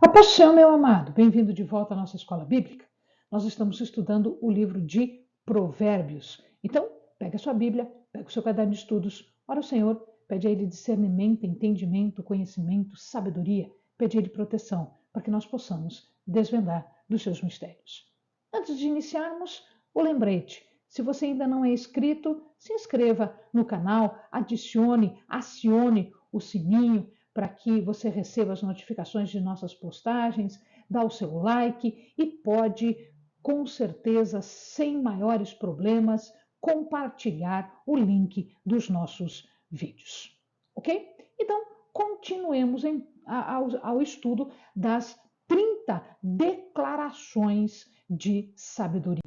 A paz do Senhor, meu amado, bem-vindo de volta à nossa escola bíblica. Nós estamos estudando o livro de Provérbios. Então, pega a sua Bíblia, pega o seu caderno de estudos, ora ao Senhor, pede a Ele discernimento, entendimento, conhecimento, sabedoria, pede a Ele proteção, para que nós possamos desvendar dos seus mistérios. Antes de iniciarmos, o lembrete. Se você ainda não é inscrito, se inscreva no canal, acione o sininho, para que você receba as notificações de nossas postagens, dá o seu like e pode, com certeza, sem maiores problemas, compartilhar o link dos nossos vídeos. Ok? Então, continuemos ao estudo das 30 declarações de sabedoria.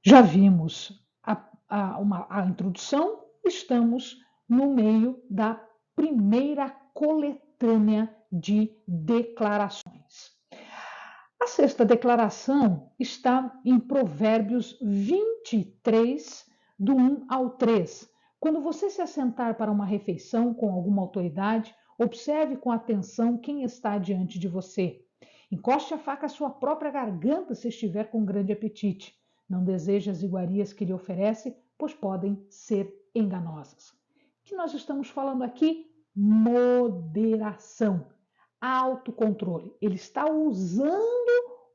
Já vimos a introdução, estamos no meio da primeira coletânea de declarações. A sexta declaração está em Provérbios 23, do 1 ao 3. Quando você se assentar para uma refeição com alguma autoridade, observe com atenção quem está diante de você. Encoste a faca à sua própria garganta se estiver com grande apetite. Não deseje as iguarias que lhe oferece, pois podem ser enganosas. O que nós estamos falando aqui? Moderação, autocontrole. Ele está usando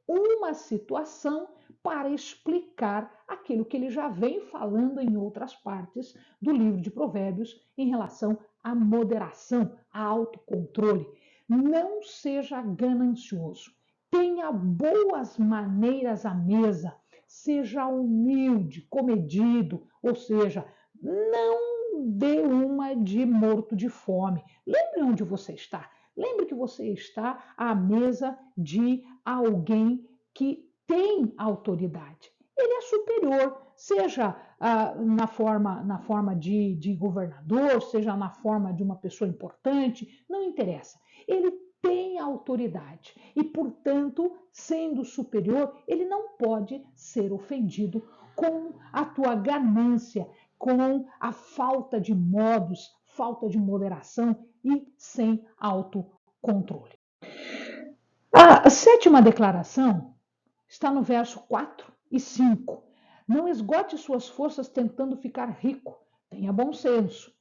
uma situação para explicar aquilo que ele já vem falando em outras partes do livro de Provérbios em relação à moderação, a autocontrole. Não seja ganancioso. Tenha boas maneiras à mesa. Seja humilde, comedido, ou seja, não dê uma de morto de fome. Lembre onde você está. Lembre que você está à mesa de alguém que tem autoridade. Ele é superior, seja na forma de governador, seja na forma de uma pessoa importante, não interessa. Ele tem autoridade e, portanto, sendo superior, ele não pode ser ofendido com a tua ganância, com a falta de modos, falta de moderação e sem autocontrole. A sétima declaração está no verso 4 e 5. Não esgote suas forças tentando ficar rico. Tenha bom senso.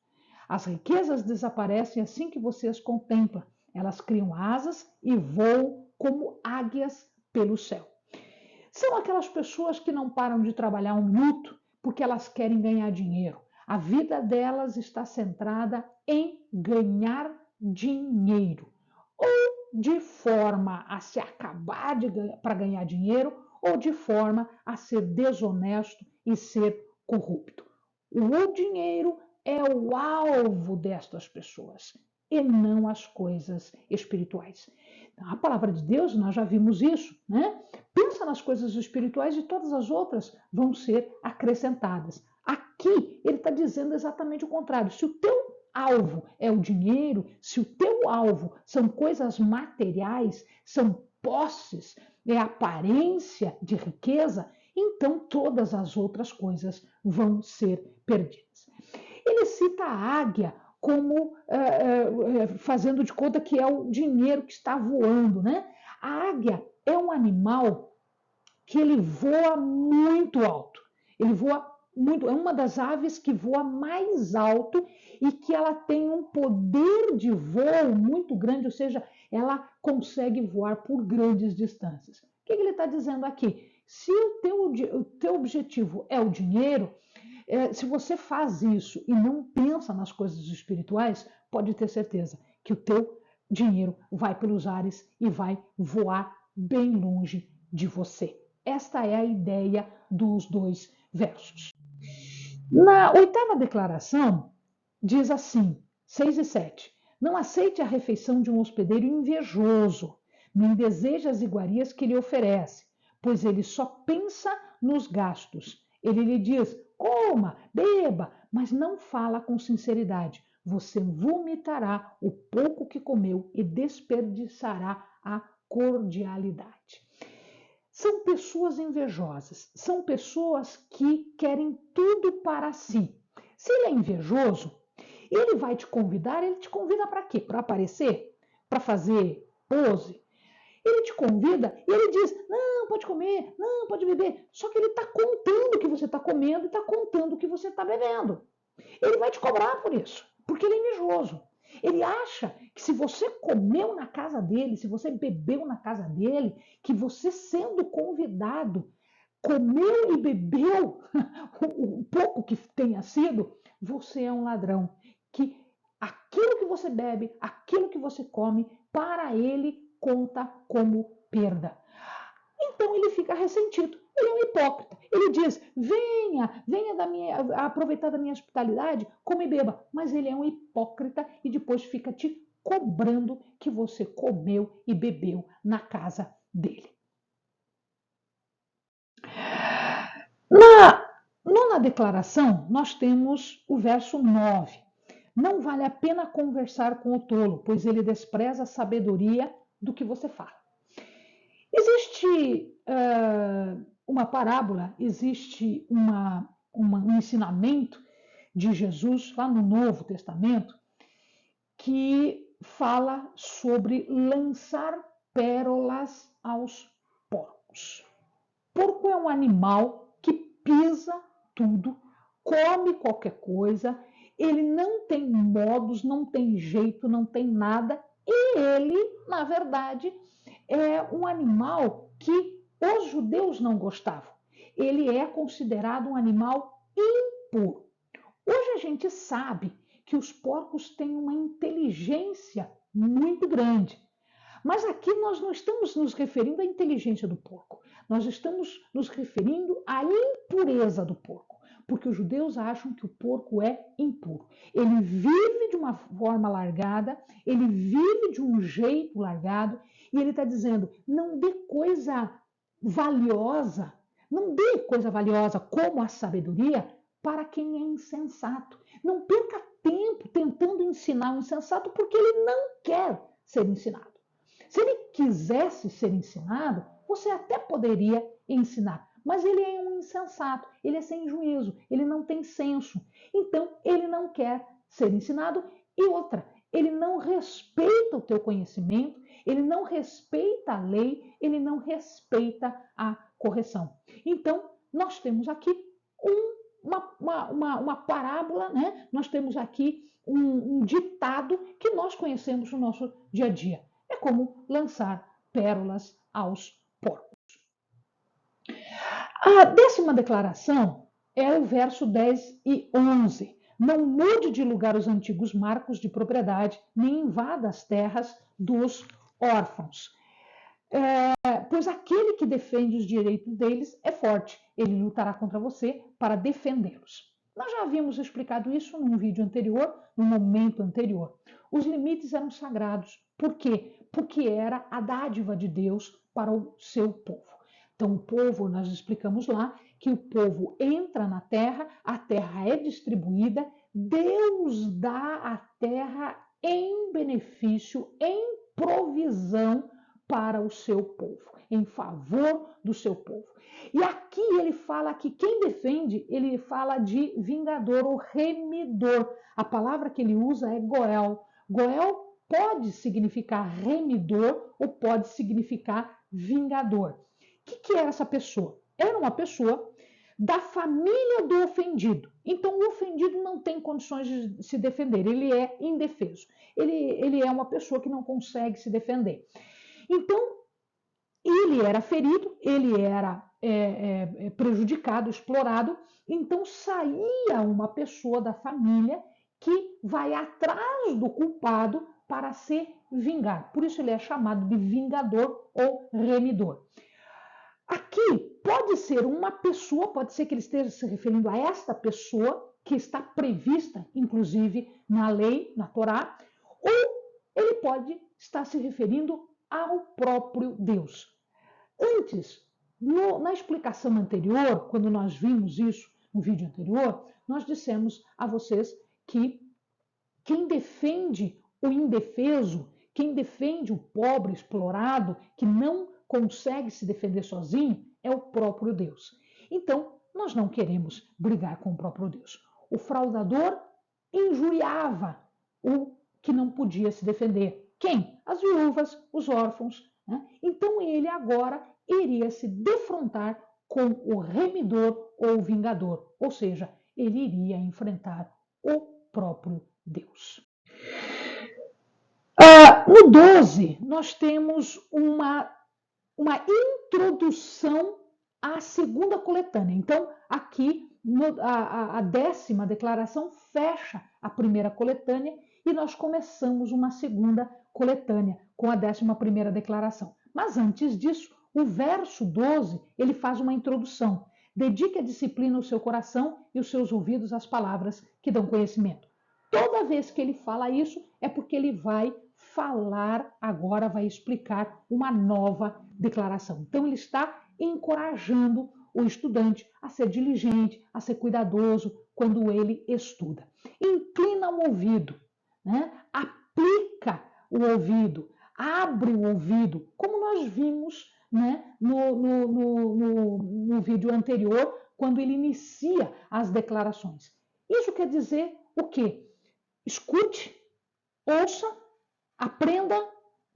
As riquezas desaparecem assim que você as contempla. Elas criam asas e voam como águias pelo céu. São aquelas pessoas que não param de trabalhar um minuto porque elas querem ganhar dinheiro. A vida delas está centrada em ganhar dinheiro. Ou de forma a se acabar para ganhar dinheiro, ou de forma a ser desonesto e ser corrupto. O dinheiro é o alvo destas pessoas e não as coisas espirituais. A palavra de Deus, nós já vimos isso, né? Pensa nas coisas espirituais e todas as outras vão ser acrescentadas. Aqui ele está dizendo exatamente o contrário. Se o teu alvo é o dinheiro, se o teu alvo são coisas materiais, são posses, é aparência de riqueza, então todas as outras coisas vão ser perdidas. Ele cita a águia como fazendo de conta que é o dinheiro que está voando, né? A águia é um animal que ele voa muito alto. Ele voa muito, é uma das aves que voa mais alto e que ela tem um poder de voo muito grande, ou seja, ela consegue voar por grandes distâncias. O que ele está dizendo aqui? Se o teu objetivo é o dinheiro, se você faz isso e não pensa nas coisas espirituais, pode ter certeza que o teu dinheiro vai pelos ares e vai voar bem longe de você. Esta é a ideia dos dois versos. Na oitava declaração, diz assim, 6 e 7. Não aceite a refeição de um hospedeiro invejoso, nem deseje as iguarias que lhe oferece, pois ele só pensa nos gastos. Ele lhe diz, coma, beba, mas não fala com sinceridade. Você vomitará o pouco que comeu e desperdiçará a cordialidade. São pessoas invejosas, são pessoas que querem tudo para si. Se ele é invejoso, ele vai te convidar, ele te convida para quê? Para aparecer? Para fazer pose. Ele te convida e ele diz, não, pode comer, não, pode beber. Só que ele está contando o que você está comendo e está contando o que você está bebendo. Ele vai te cobrar por isso, porque ele é invejoso. Ele acha que se você comeu na casa dele, se você bebeu na casa dele, que você sendo convidado, comeu e bebeu o pouco que tenha sido, você é um ladrão. Que aquilo que você bebe, aquilo que você come, para ele conta como perda. Então ele fica ressentido. Ele é um hipócrita. Ele diz: venha aproveitar da minha hospitalidade, come e beba. Mas ele é um hipócrita e depois fica te cobrando que você comeu e bebeu na casa dele. Na nona declaração, nós temos o verso 9. Não vale a pena conversar com o tolo, pois ele despreza a sabedoria do que você fala. Existe uma parábola, existe um ensinamento de Jesus lá no Novo Testamento que fala sobre lançar pérolas aos porcos. Porco é um animal que pisa tudo, come qualquer coisa, ele não tem modos, não tem jeito, não tem nada, e ele, na verdade, é um animal que os judeus não gostavam. Ele é considerado um animal impuro. Hoje a gente sabe que os porcos têm uma inteligência muito grande. Mas aqui nós não estamos nos referindo à inteligência do porco, nós estamos nos referindo à impureza do porco, porque os judeus acham que o porco é impuro. Ele vive de uma forma largada, ele vive de um jeito largado, e ele está dizendo: não dê coisa valiosa, não dê coisa valiosa como a sabedoria para quem é insensato. Não perca tempo tentando ensinar o insensato, porque ele não quer ser ensinado. Se ele quisesse ser ensinado, você até poderia ensinar, mas ele é um insensato, ele é sem juízo, ele não tem senso. Então, ele não quer ser ensinado. E outra, ele não respeita o teu conhecimento, ele não respeita a lei, ele não respeita a correção. Então, nós temos aqui uma parábola, né? Nós temos aqui um ditado que nós conhecemos no nosso dia a dia. É como lançar pérolas aos porcos. A 10ª declaração é o verso 10 e 11. Não mude de lugar os antigos marcos de propriedade, nem invada as terras dos órfãos. Pois aquele que defende os direitos deles é forte. Ele lutará contra você para defendê-los. Nós já havíamos explicado isso num vídeo anterior, num momento anterior. Os limites eram sagrados. Por quê? Porque era a dádiva de Deus para o seu povo. Então, o povo, nós explicamos lá, que o povo entra na terra, a terra é distribuída, Deus dá a terra em benefício, em provisão para o seu povo, em favor do seu povo. E aqui ele fala que quem defende, ele fala de vingador ou remidor. A palavra que ele usa é goel. Goel pode significar remidor ou pode significar vingador. O que era essa pessoa? Era uma pessoa da família do ofendido. Então, o ofendido não tem condições de se defender, ele é indefeso. Ele é uma pessoa que não consegue se defender. Então, ele era ferido, ele era prejudicado, explorado. Então, saía uma pessoa da família que vai atrás do culpado para se vingar. Por isso, ele é chamado de vingador ou remidor. Aqui pode ser uma pessoa, pode ser que ele esteja se referindo a esta pessoa que está prevista, inclusive, na lei, na Torá, ou ele pode estar se referindo ao próprio Deus. Antes, na explicação anterior, quando nós vimos isso no vídeo anterior, nós dissemos a vocês que quem defende o indefeso, quem defende o pobre explorado, que não consegue se defender sozinho, é o próprio Deus. Então, nós não queremos brigar com o próprio Deus. O fraudador injuriava o que não podia se defender, Quem? As viúvas, os órfãos. Né? Então ele agora iria se defrontar com o remidor ou o vingador, ou seja, ele iria enfrentar o próprio Deus. No 12, nós temos uma introdução à segunda coletânea. Então, aqui, a 10ª declaração fecha a primeira coletânea e nós começamos uma segunda coletânea com a 11ª declaração. Mas antes disso, o verso 12, ele faz uma introdução. Dedique a disciplina ao seu coração e os seus ouvidos às palavras que dão conhecimento. Toda vez que ele fala isso, é porque ele vai falar agora, vai explicar uma nova declaração. Então, ele está encorajando o estudante a ser diligente, a ser cuidadoso quando ele estuda. Inclina o ouvido, né? Aplica o ouvido, abre o ouvido, como nós vimos, né, no vídeo anterior, quando ele inicia as declarações. Isso quer dizer o quê? Escute, ouça, aprenda,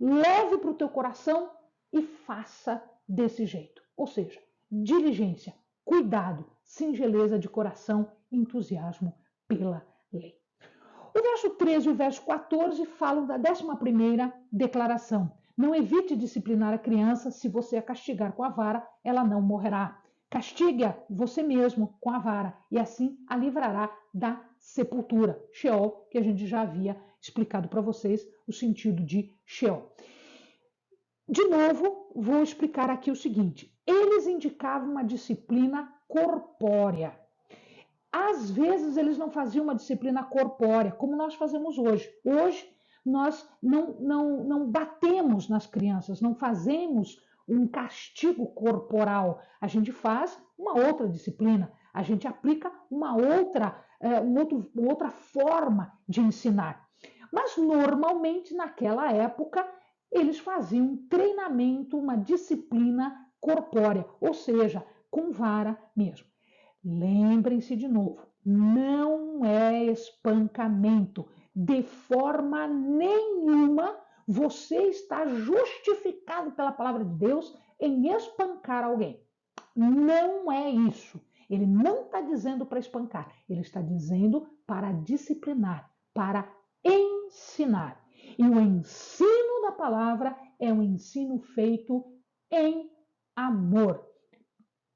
leve para o teu coração e faça desse jeito. Ou seja, diligência, cuidado, singeleza de coração, entusiasmo pela lei. O verso 13 e o verso 14 falam da 11ª declaração. Não evite disciplinar a criança, se você a castigar com a vara, ela não morrerá. Castigue-a você mesmo com a vara, e assim a livrará da sepultura. Sheol, que a gente já havia explicado para vocês o sentido de Sheol. De novo, vou explicar aqui o seguinte. Eles indicavam uma disciplina corpórea. Às vezes, eles não faziam uma disciplina corpórea, como nós fazemos hoje. Hoje, nós não batemos nas crianças, não fazemos um castigo corporal. A gente faz uma outra disciplina, a gente aplica uma outra forma de ensinar. Mas, normalmente, naquela época, eles faziam um treinamento, uma disciplina corpórea, ou seja, com vara mesmo. Lembrem-se de novo, não é espancamento. De forma nenhuma você está justificado pela palavra de Deus em espancar alguém. Não é isso. Ele não está dizendo para espancar, ele está dizendo para disciplinar, para ensinar. E o ensino da palavra é um ensino feito em amor.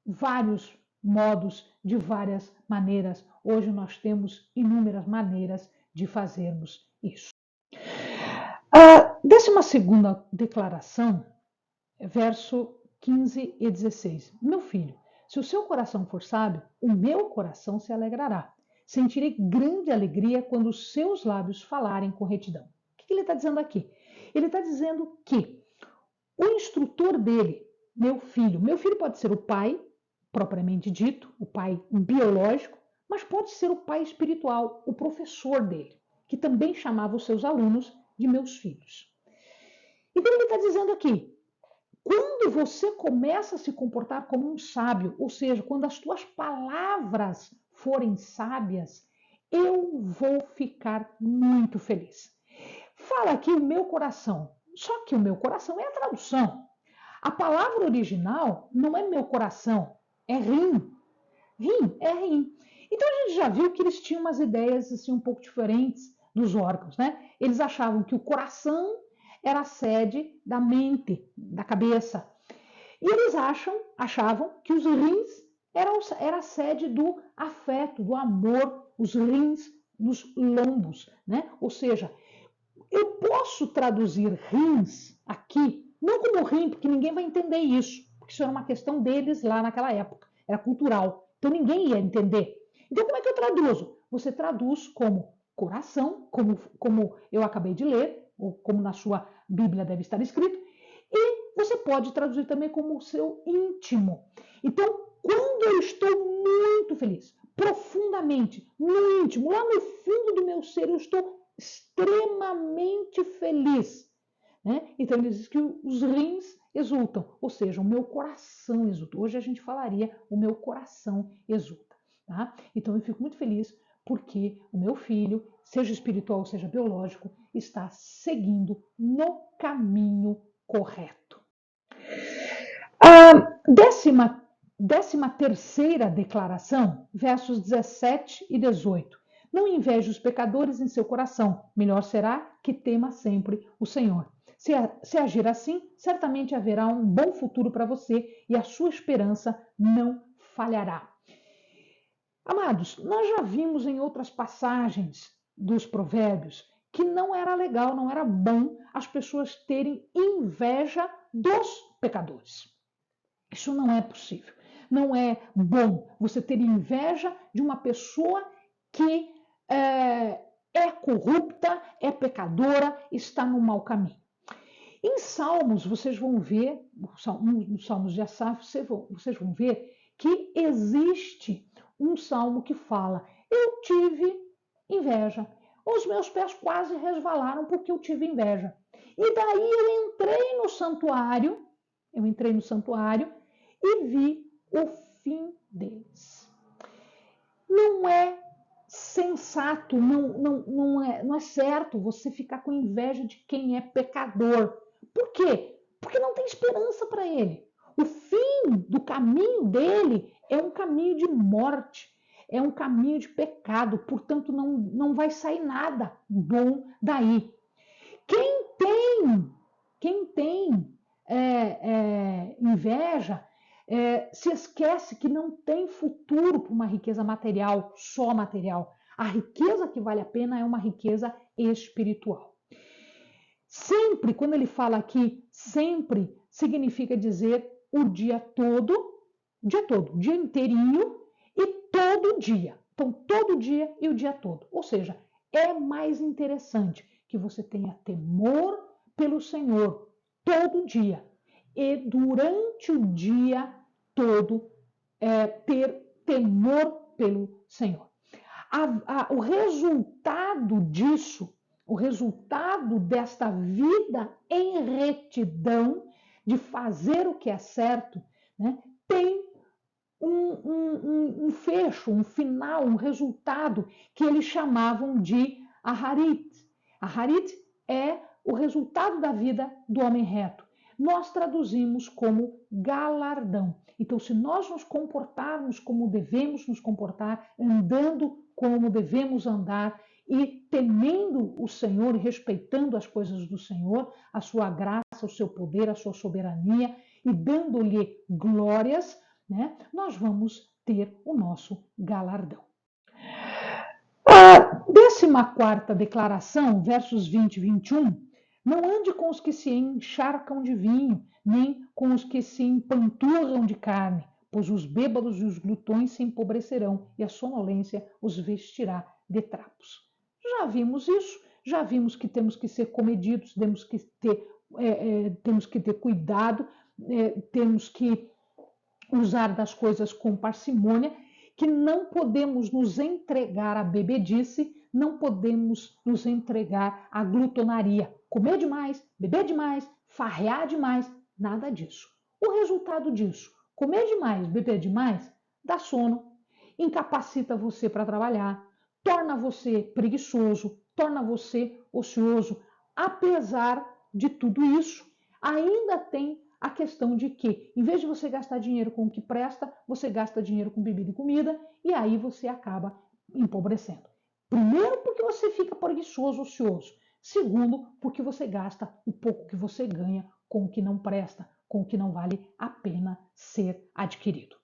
Vários modos, de várias maneiras. Hoje nós temos inúmeras maneiras de fazermos isso. A 12ª declaração, verso 15 e 16. Meu filho, se o seu coração for sábio, o meu coração se alegrará. Sentirei grande alegria quando os seus lábios falarem com retidão. O que ele está dizendo aqui? Ele está dizendo que o instrutor dele, meu filho pode ser o pai, propriamente dito, o pai biológico, mas pode ser o pai espiritual, o professor dele, que também chamava os seus alunos de meus filhos. Então ele está dizendo aqui, quando você começa a se comportar como um sábio, ou seja, quando as tuas palavras forem sábias, eu vou ficar muito feliz. Fala aqui o meu coração, só que o meu coração é a tradução. A palavra original não é meu coração, é rim. Rim é rim. Então a gente já viu que eles tinham umas ideias assim um pouco diferentes dos órgãos, né? Eles achavam que o coração era a sede da mente, da cabeça. E eles achavam que os rins era a sede do afeto, do amor, os rins nos lombos, né? Ou seja, eu posso traduzir rins aqui, não como rim, porque ninguém vai entender isso, porque isso era uma questão deles lá naquela época, era cultural, então ninguém ia entender. Então como é que eu traduzo? Você traduz como coração, como eu acabei de ler, ou como na sua Bíblia deve estar escrito, e você pode traduzir também como o seu íntimo. Então, quando eu estou muito feliz, profundamente, no íntimo, lá no fundo do meu ser, eu estou extremamente feliz. Né? Então ele diz que os rins exultam, ou seja, o meu coração exulta. Hoje a gente falaria o meu coração exulta. Tá? Então eu fico muito feliz porque o meu filho, seja espiritual ou seja biológico, está seguindo no caminho correto. A décima terceira declaração, versos 17 e 18. Não inveje os pecadores em seu coração, melhor será que tema sempre o Senhor. Se agir assim, certamente haverá um bom futuro para você e a sua esperança não falhará. Amados, nós já vimos em outras passagens dos provérbios que não era legal, não era bom as pessoas terem inveja dos pecadores. Isso não é possível. Não é bom você ter inveja de uma pessoa que é corrupta, é pecadora, está no mau caminho. Em Salmos, vocês vão ver, nos Salmos de Asaf, vocês vão ver que existe um salmo que fala: eu tive inveja, os meus pés quase resvalaram porque eu tive inveja. E daí eu entrei no santuário e vi o fim deles. Não é sensato, não é certo você ficar com inveja de quem é pecador. Por quê? Porque não tem esperança para ele. O fim do caminho dele é um caminho de morte, é um caminho de pecado, portanto não vai sair nada bom daí. Quem tem inveja se esquece que não tem futuro para uma riqueza material, só material. A riqueza que vale a pena é uma riqueza espiritual. Sempre, quando ele fala aqui, sempre significa dizer o dia todo, dia inteirinho e todo dia. Então, todo dia e o dia todo. Ou seja, é mais interessante que você tenha temor pelo Senhor todo dia e durante o dia todo ter temor pelo Senhor. O resultado disso, o resultado desta vida em retidão, de fazer o que é certo, né, tem um fecho, um final, um resultado que eles chamavam de Aharit. Aharit é o resultado da vida do homem reto. Nós traduzimos como galardão. Então, se nós nos comportarmos como devemos nos comportar, andando como devemos andar e temendo o Senhor e respeitando as coisas do Senhor, a sua graça, o seu poder, a sua soberania e dando-lhe glórias, né, nós vamos ter o nosso galardão. A 14ª declaração, versos 20 e 21, não ande com os que se encharcam de vinho, nem com os que se empanturram de carne, pois os bêbados e os glutões se empobrecerão, e a sonolência os vestirá de trapos. Já vimos isso, já vimos que temos que ser comedidos, temos que ter cuidado, temos que usar das coisas com parcimônia, que não podemos nos entregar à bebedice, não podemos nos entregar à glutonaria. Comer demais, beber demais, farrear demais, nada disso. O resultado disso, comer demais, beber demais, dá sono, incapacita você para trabalhar, torna você preguiçoso, torna você ocioso. Apesar de tudo isso, ainda tem a questão de que, em vez de você gastar dinheiro com o que presta, você gasta dinheiro com bebida e comida, e aí você acaba empobrecendo. Primeiro, porque você fica preguiçoso, ocioso. Segundo, porque você gasta o pouco que você ganha com o que não presta, com o que não vale a pena ser adquirido.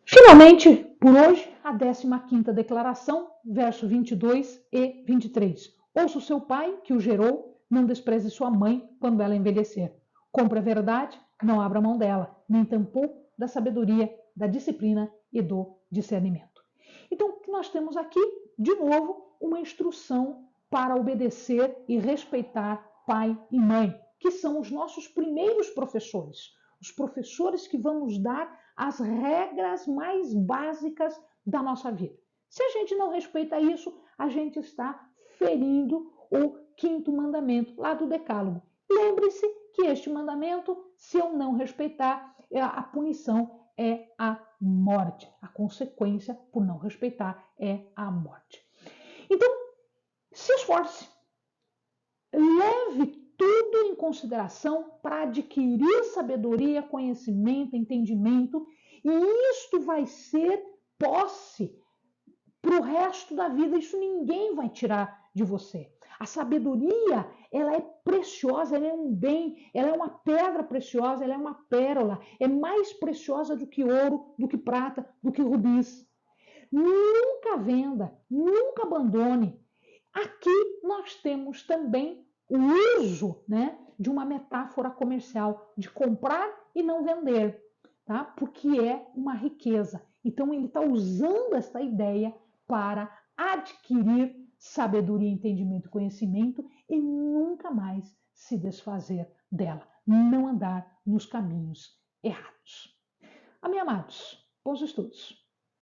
Finalmente, por hoje, a 15ª declaração, verso 22 e 23. Ouça o seu pai, que o gerou, não despreze sua mãe quando ela envelhecer. Compre a verdade, não abra mão dela, nem tampouco da sabedoria, da disciplina e do discernimento. Então, o que nós temos aqui, de novo, uma instrução para obedecer e respeitar pai e mãe, que são os nossos primeiros professores, os professores que vão nos dar as regras mais básicas da nossa vida. Se a gente não respeita isso, a gente está ferindo o 5º mandamento lá do Decálogo. Lembre-se que este mandamento, se eu não respeitar, a punição é a morte. A consequência por não respeitar é a morte. Então, se esforce. Leve tudo em consideração para adquirir sabedoria, conhecimento, entendimento, e isto vai ser posse para o resto da vida. Isso ninguém vai tirar de você. A sabedoria, ela é preciosa, ela é um bem, ela é uma pedra preciosa, ela é uma pérola, é mais preciosa do que ouro, do que prata, do que rubis. Nunca venda, nunca abandone. Aqui nós temos também o uso, né, de uma metáfora comercial, de comprar e não vender, tá? Porque é uma riqueza. Então ele está usando essa ideia para adquirir sabedoria, entendimento e conhecimento e nunca mais se desfazer dela, não andar nos caminhos errados. Amém, amados, bons estudos.